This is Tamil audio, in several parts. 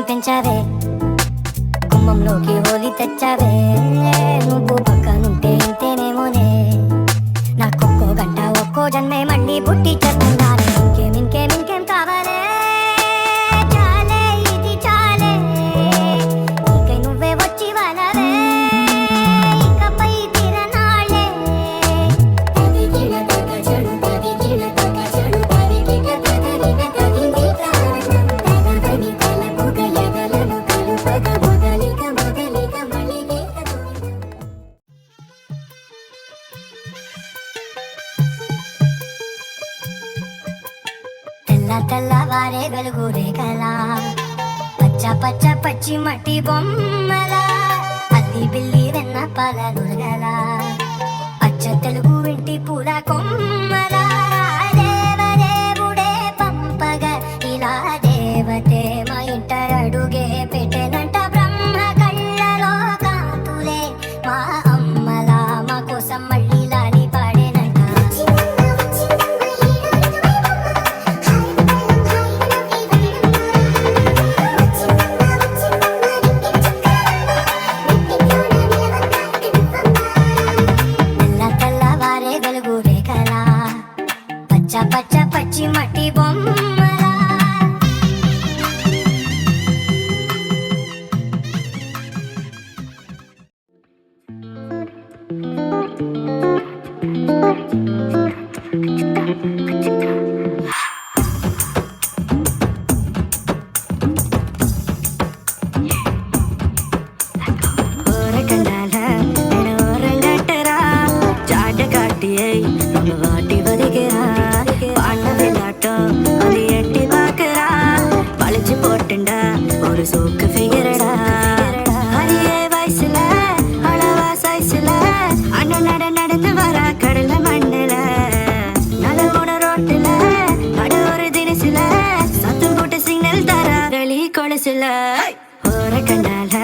పెంచావే గుమ్మంలోకి హోలీ తెచ్చావే నువ్వు పక్కనుంటే ఇంతేనేమోనే నాకొక్కో గంట ఒక్కో జన్మే మళ్ళీ పుట్టి చేస్తున్నానే ఇంకేం కావాలే చాలే ఇది చాలే ఇంకై నువ్వే వచ్చి వాలవే ఇకపై తిరనాళ్ళే తెల్లవారే వెలుగు రేఖలా పచ్చ పచ్చ పచ్చి మట్టి బొమ్మలా అల్లి బిల్లి వెన్న పాల నురగలా అచ్చ తెలుగు ఇంటి పూల కొమ్మలా దేవదేవుడే పంపగా ఇలా దేవతే మా ఇంట అడుగే పెట్టెనంట బ్రహ్మ కళ్ళలో కాతులే మా అమ్మలా మా కోసం మళ్ళీ లాలి పాడేనంట పచ్చ పచ్చి మట్టి బొమ్మలా ஒரு சோக்கு ஃபிகரடா அரிய வயசுல அளவா சைஸ்ல அண்ணன் நடந்து வரா கடல மண்ணல நலமோட ரோட்டுல நட ஒரு தினசுல சத்தம் போட்டு சிக்னல் தரா களி கொலசுல ஓர கண்டால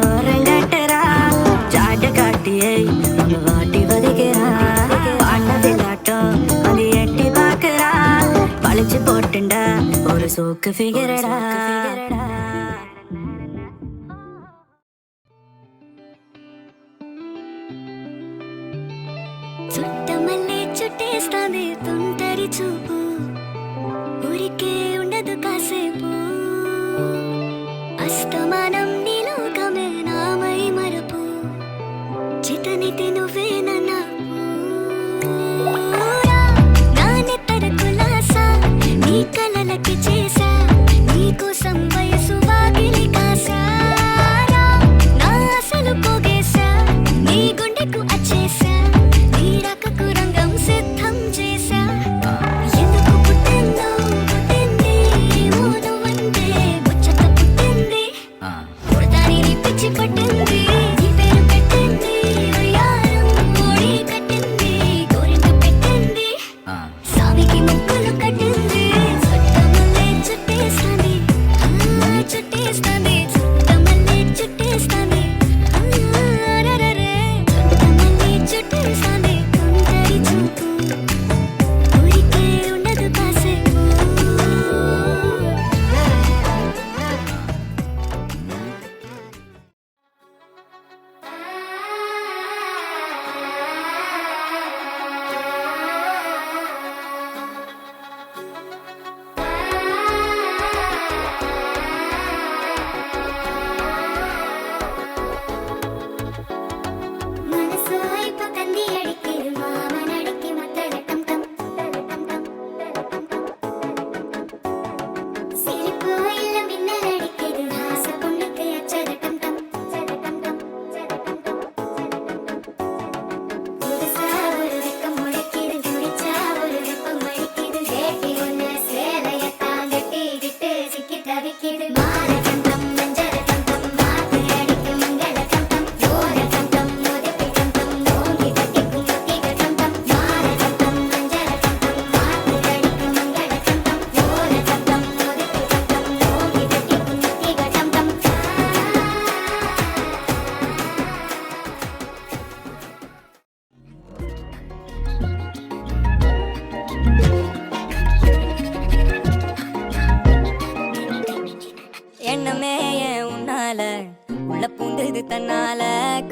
ஓரங்கட்டரா ஜாட காட்டியை நம்ம வாட்டி வதைக்கிறா பாண்ட விளாட்டம் அது எட்டி பாக்குறா பழிச்சு போட்டுண்டா ஒரு சோக்கு ஃபிகரடா చుట్టమల్లే చుట్టేస్తాంది తుంటరి చూపు ఊరికే ఉండదు కాసేపు అస్తమానం నీలోకమే నామై మరపు చితనితి నువ్వే నన్నా నానెత్తర కులాసా నీ కలలకి చేసా నీకోసం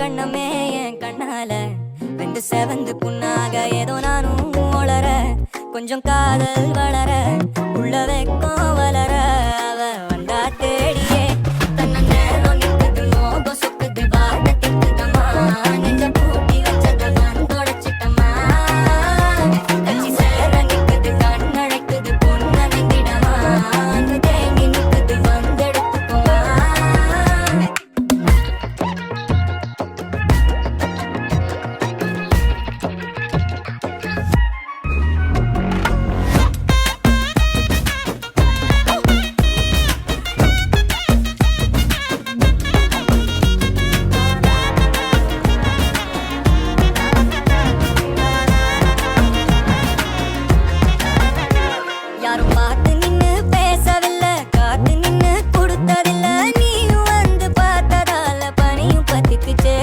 கண்ணமே என் கண்ணால வெந்து செவந்து புண்ணாக ஏதோ நானும் ஒளர கொஞ்சம் காதல் வளர உள்ள வெக்கம் வளர அவ வந்தா தேடியே தன்ன நேரம் நிக்குது மோகம் சொக்குது வாட திக்குதம்மா நெஞ்ச பூட்டி வச்சத வந்தொடைச்சிட்டம்மா கச்சி சேர நிக்குது கண்ணழைக்குது பொண்ண வெந்திடமா அங்கு தேங்கி நிக்குது வந்தெடுத்துக்குமா யாரும் பார்த்து நின்னு பேசவில்லை காத்து நின்னு கொடுத்ததில்ல நீயும் வந்து பார்த்ததால பனியும் பத்திக்குச்சே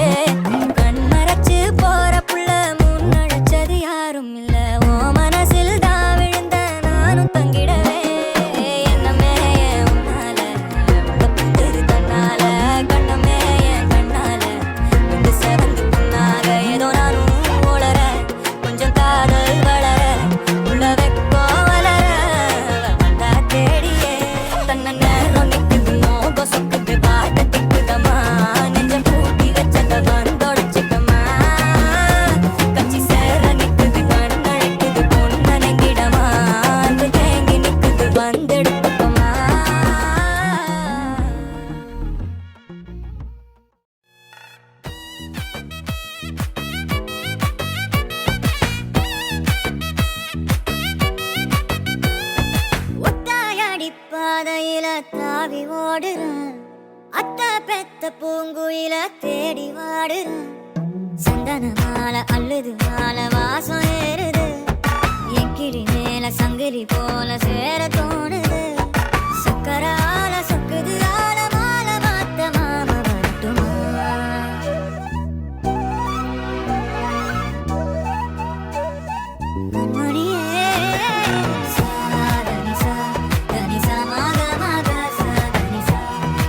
கண் மறைச்சு போற புள்ள முன்னழைச்சது யாரும் இல்ல ஓ மனசில் தான் விழுந்த நானும் தங்கிடவே என்னமே உன்னால உள்ள புத்துது தன்னால கண்ணமே என் கண்ணால வந்து செவந்து புண்ணாக ஏதோ நானும் ஒளர கொஞ்சம் காதல் வளர உள்ள வெக்கோ வளர வந்தா தேடியே தன்ன நேரம் நிக்குது மோகம் சொக்குது வாட திக்குதம்மா நெஞ்ச பூட்டி வச்சத வந்தொடைச்சிட்டம்மா கச்சி சேர நிக்குது கண்ணழைக்குது பொண்ண நெங்கிடமா அங்கு தேங்கி நிக்குது வந்தெடுத்துக்கமா ஒத்தாயடி பாதையில தாவி ஓடுறேன் அத்த பெத்த பூங்குயில தேடி வாடுறேன் சந்தன மாலை அள்ளுது மாலை வாசம் ஏறுது எக்கிடி மேல சங்கிலி போல சேர தோணுது சக்கரால சொக்குது ஆல மாலை மாத்த மாம வரட்டுமா கண்மணியே சாதனிசா தனிசா மாக மாக சாதனிசா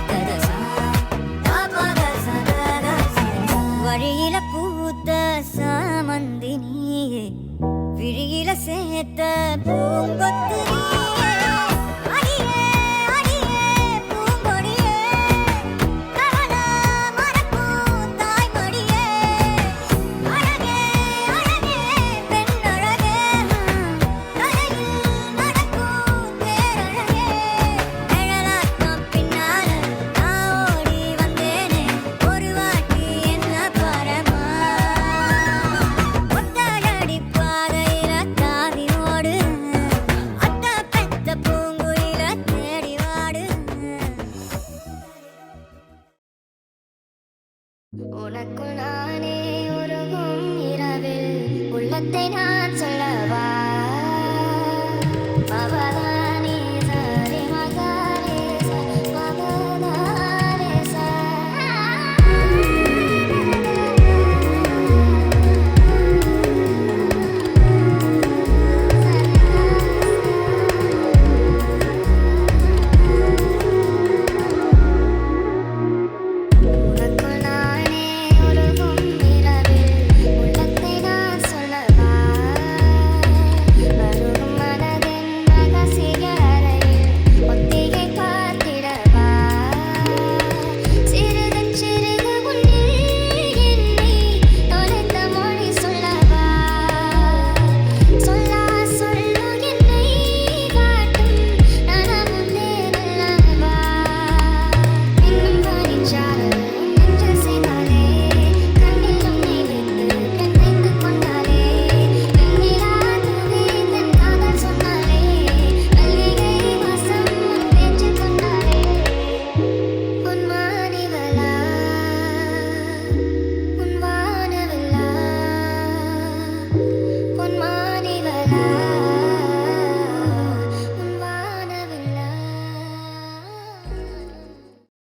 ததசா தாபக சதக சிதா வழியில பூத்த சாமந்தி நீயே விழியில சேர்த்த பூங்கொத்து நீ